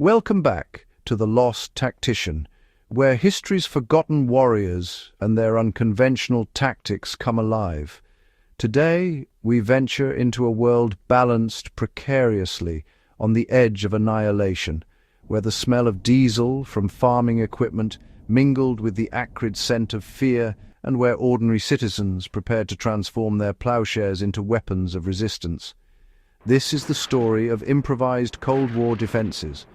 Welcome back to The Lost Tactician, where history's forgotten warriors and their unconventional tactics come alive. Today, we venture into a world balanced precariously on the edge of annihilation, where the smell of diesel from farming equipment mingled with the acrid scent of fear, and where ordinary citizens prepared to transform their plowshares into weapons of resistance. This is the story of improvised Cold War defenses,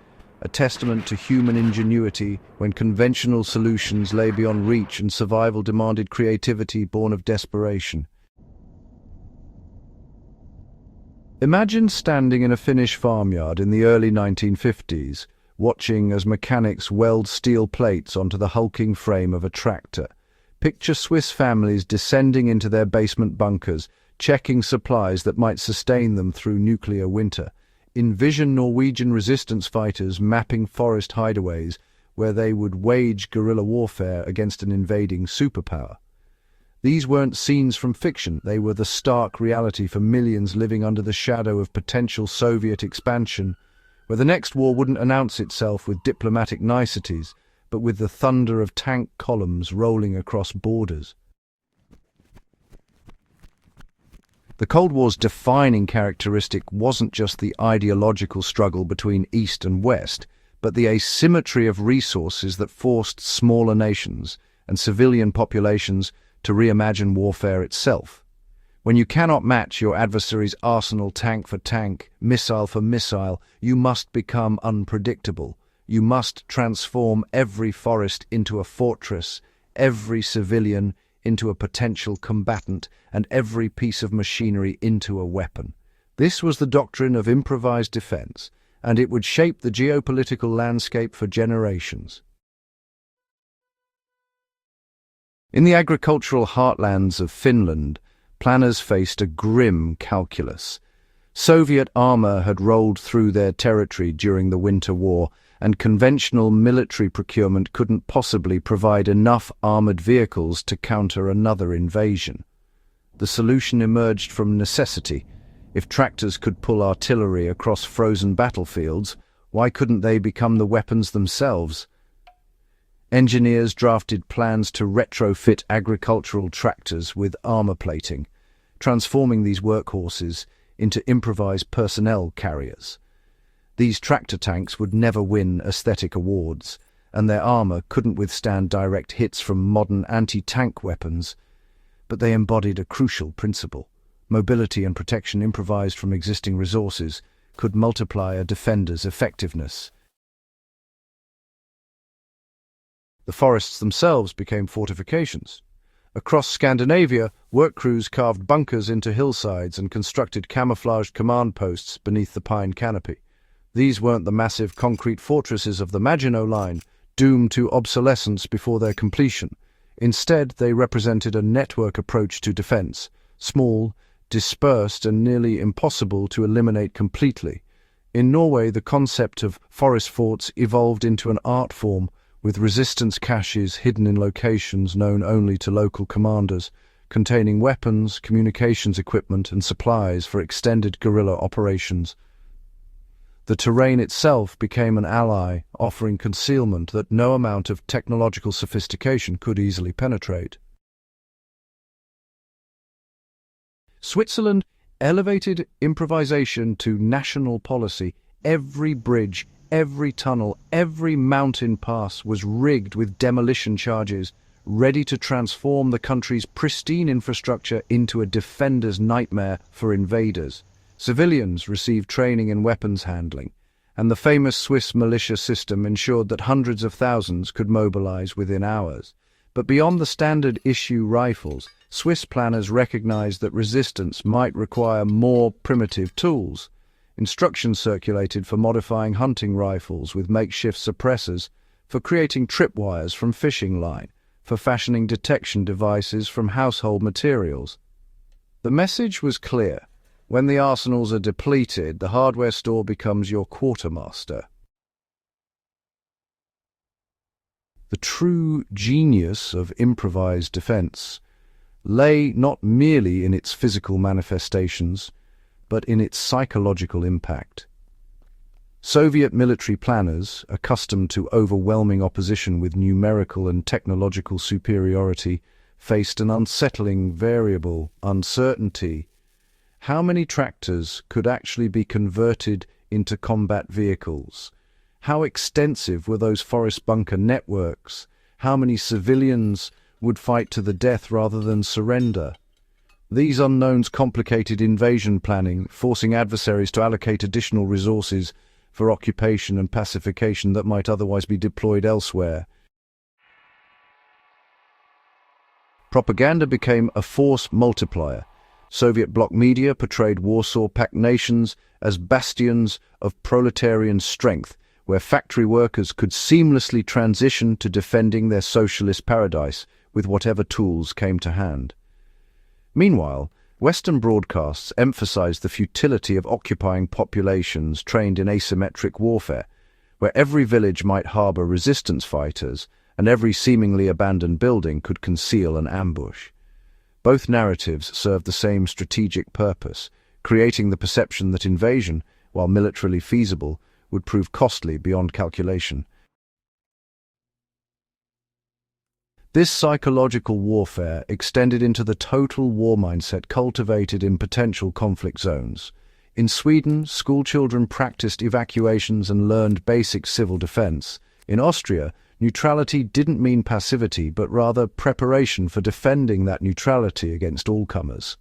a testament to human ingenuity when conventional solutions lay beyond reach and survival demanded creativity born of desperation. Imagine standing in a Finnish farmyard in the early 1950s, watching as mechanics weld steel plates onto the hulking frame of a tractor. Picture Swiss families descending into their basement bunkers, checking supplies that might sustain them through nuclear winter. Envision Norwegian resistance fighters mapping forest hideaways where they would wage guerrilla warfare against an invading superpower. These weren't scenes from fiction, they were the stark reality for millions living under the shadow of potential Soviet expansion, where the next war wouldn't announce itself with diplomatic niceties, but with the thunder of tank columns rolling across borders. The Cold War's defining characteristic wasn't just the ideological struggle between East and West, but the asymmetry of resources that forced smaller nations and civilian populations to reimagine warfare itself. When you cannot match your adversary's arsenal tank for tank, missile for missile, you must become unpredictable. You must transform every forest into a fortress, every civilian into a potential combatant, and every piece of machinery into a weapon. This was the doctrine of improvised defense, and it would shape the geopolitical landscape for generations. In the agricultural heartlands of Finland, planners faced a grim calculus. Soviet armor had rolled through their territory during the Winter War, and conventional military procurement couldn't possibly provide enough armored vehicles to counter another invasion. The solution emerged from necessity. If tractors could pull artillery across frozen battlefields, why couldn't they become the weapons themselves? Engineers drafted plans to retrofit agricultural tractors with armor plating, transforming these workhorses into improvised personnel carriers. These tractor tanks would never win aesthetic awards, and their armor couldn't withstand direct hits from modern anti-tank weapons, but they embodied a crucial principle. Mobility and protection improvised from existing resources could multiply a defender's effectiveness. The forests themselves became fortifications. Across Scandinavia, work crews carved bunkers into hillsides and constructed camouflaged command posts beneath the pine canopy. These weren't the massive concrete fortresses of the Maginot Line, doomed to obsolescence before their completion. Instead, they represented a network approach to defense, small, dispersed, and nearly impossible to eliminate completely. In Norway, the concept of forest forts evolved into an art form, with resistance caches hidden in locations known only to local commanders, containing weapons, communications equipment, and supplies for extended guerrilla operations. The terrain itself became an ally, offering concealment that no amount of technological sophistication could easily penetrate. Switzerland elevated improvisation to national policy. Every bridge, every tunnel, every mountain pass was rigged with demolition charges, ready to transform the country's pristine infrastructure into a defender's nightmare for invaders. Civilians received training in weapons handling, and the famous Swiss militia system ensured that hundreds of thousands could mobilize within hours. But beyond the standard-issue rifles, Swiss planners recognized that resistance might require more primitive tools. Instructions circulated for modifying hunting rifles with makeshift suppressors, for creating tripwires from fishing line, for fashioning detection devices from household materials. The message was clear. When the arsenals are depleted, the hardware store becomes your quartermaster. The true genius of improvised defense lay not merely in its physical manifestations, but in its psychological impact. Soviet military planners, accustomed to overwhelming opposition with numerical and technological superiority, faced an unsettling variable: uncertainty. How many tractors could actually be converted into combat vehicles? How extensive were those forest bunker networks? How many civilians would fight to the death rather than surrender? These unknowns complicated invasion planning, forcing adversaries to allocate additional resources for occupation and pacification that might otherwise be deployed elsewhere. Propaganda became a force multiplier. Soviet bloc media portrayed Warsaw-packed nations as bastions of proletarian strength, where factory workers could seamlessly transition to defending their socialist paradise with whatever tools came to hand. Meanwhile, Western broadcasts emphasized the futility of occupying populations trained in asymmetric warfare, where every village might harbor resistance fighters and every seemingly abandoned building could conceal an ambush. Both narratives served the same strategic purpose, creating the perception that invasion, while militarily feasible, would prove costly beyond calculation. This psychological warfare extended into the total war mindset cultivated in potential conflict zones. In Sweden, schoolchildren practiced evacuations and learned basic civil defense. In Austria, neutrality didn't mean passivity, but rather preparation for defending that neutrality against all comers.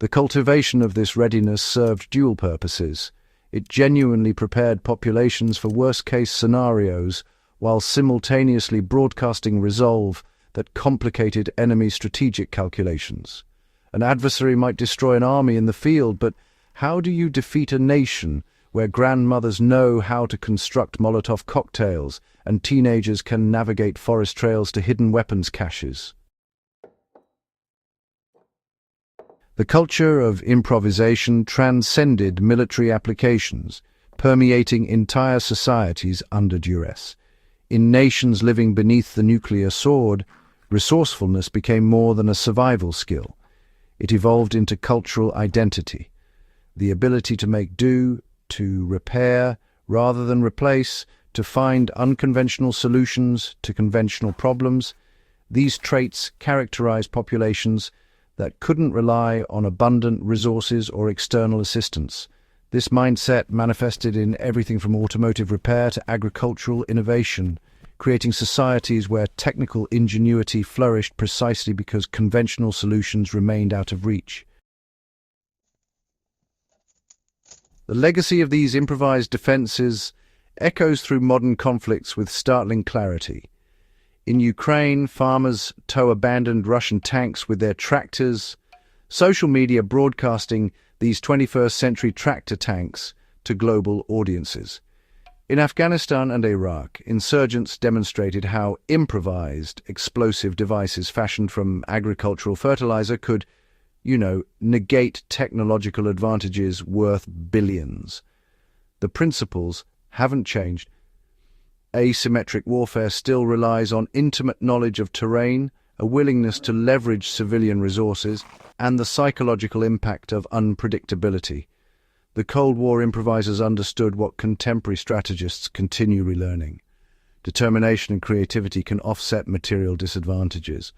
The cultivation of this readiness served dual purposes. It genuinely prepared populations for worst-case scenarios, while simultaneously broadcasting resolve that complicated enemy strategic calculations. An adversary might destroy an army in the field, but how do you defeat a nation where grandmothers know how to construct Molotov cocktails and teenagers can navigate forest trails to hidden weapons caches? The culture of improvisation transcended military applications, permeating entire societies under duress. In nations living beneath the nuclear sword, resourcefulness became more than a survival skill. It evolved into cultural identity. The ability to make do, to repair rather than replace, to find unconventional solutions to conventional problems. These traits characterized populations that couldn't rely on abundant resources or external assistance. This mindset manifested in everything from automotive repair to agricultural innovation, creating societies where technical ingenuity flourished precisely because conventional solutions remained out of reach. The legacy of these improvised defenses echoes through modern conflicts with startling clarity. In Ukraine, farmers tow abandoned Russian tanks with their tractors, social media broadcasting these 21st-century tractor tanks to global audiences. In Afghanistan and Iraq, insurgents demonstrated how improvised explosive devices fashioned from agricultural fertilizer could, negate technological advantages worth billions. The principles haven't changed. Asymmetric warfare still relies on intimate knowledge of terrain, a willingness to leverage civilian resources, and the psychological impact of unpredictability. The Cold War improvisers understood what contemporary strategists continue relearning. Determination and creativity can offset material disadvantages.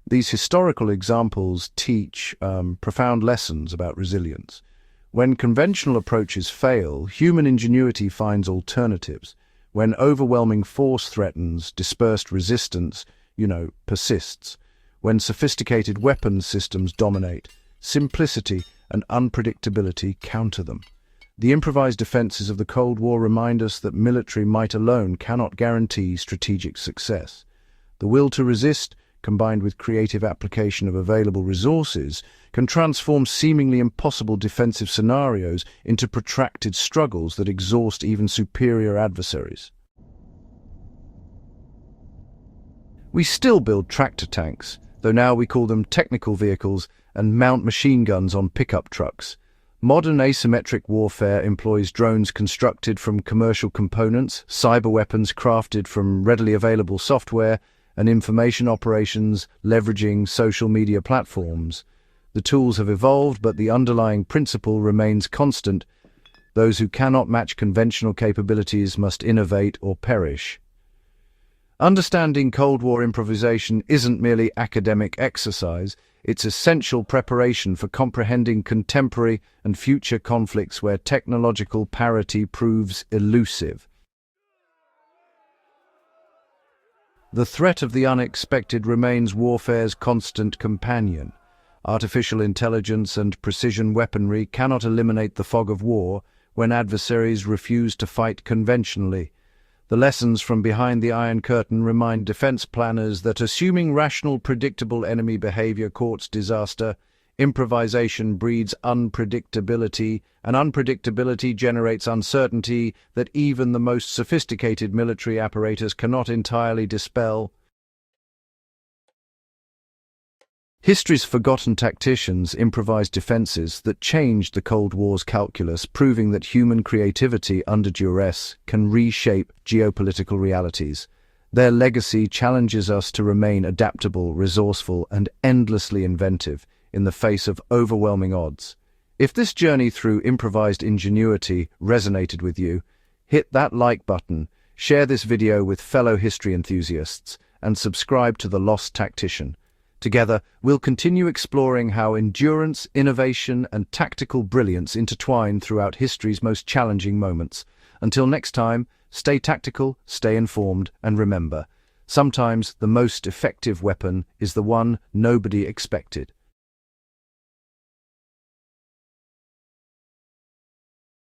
These historical examples teach profound lessons about resilience. When conventional approaches fail, human ingenuity finds alternatives. When overwhelming force threatens, dispersed resistance, persists. When sophisticated weapons systems dominate, simplicity and unpredictability counter them. The improvised defenses of the Cold War remind us that military might alone cannot guarantee strategic success. The will to resist, combined with creative application of available resources, can transform seemingly impossible defensive scenarios into protracted struggles that exhaust even superior adversaries. We still build tractor tanks, though now we call them technical vehicles, and mount machine guns on pickup trucks. Modern asymmetric warfare employs drones constructed from commercial components, cyber weapons crafted from readily available software, and information operations leveraging social media platforms. The tools have evolved, but the underlying principle remains constant. Those who cannot match conventional capabilities must innovate or perish. Understanding Cold War improvisation isn't merely academic exercise, it's essential preparation for comprehending contemporary and future conflicts where technological parity proves elusive. The threat of the unexpected remains warfare's constant companion. Artificial intelligence and precision weaponry cannot eliminate the fog of war when adversaries refuse to fight conventionally. The lessons from behind the Iron Curtain remind defense planners that assuming rational, predictable enemy behavior courts disaster. Improvisation breeds unpredictability, and unpredictability generates uncertainty that even the most sophisticated military apparatus cannot entirely dispel. History's forgotten tacticians improvised defenses that changed the Cold War's calculus, proving that human creativity under duress can reshape geopolitical realities. Their legacy challenges us to remain adaptable, resourceful, and endlessly inventive in the face of overwhelming odds. If this journey through improvised ingenuity resonated with you, hit that like button, share this video with fellow history enthusiasts, and subscribe to The Lost Tactician. Together, we'll continue exploring how endurance, innovation, and tactical brilliance intertwine throughout history's most challenging moments. Until next time, stay tactical, stay informed, and remember, sometimes the most effective weapon is the one nobody expected.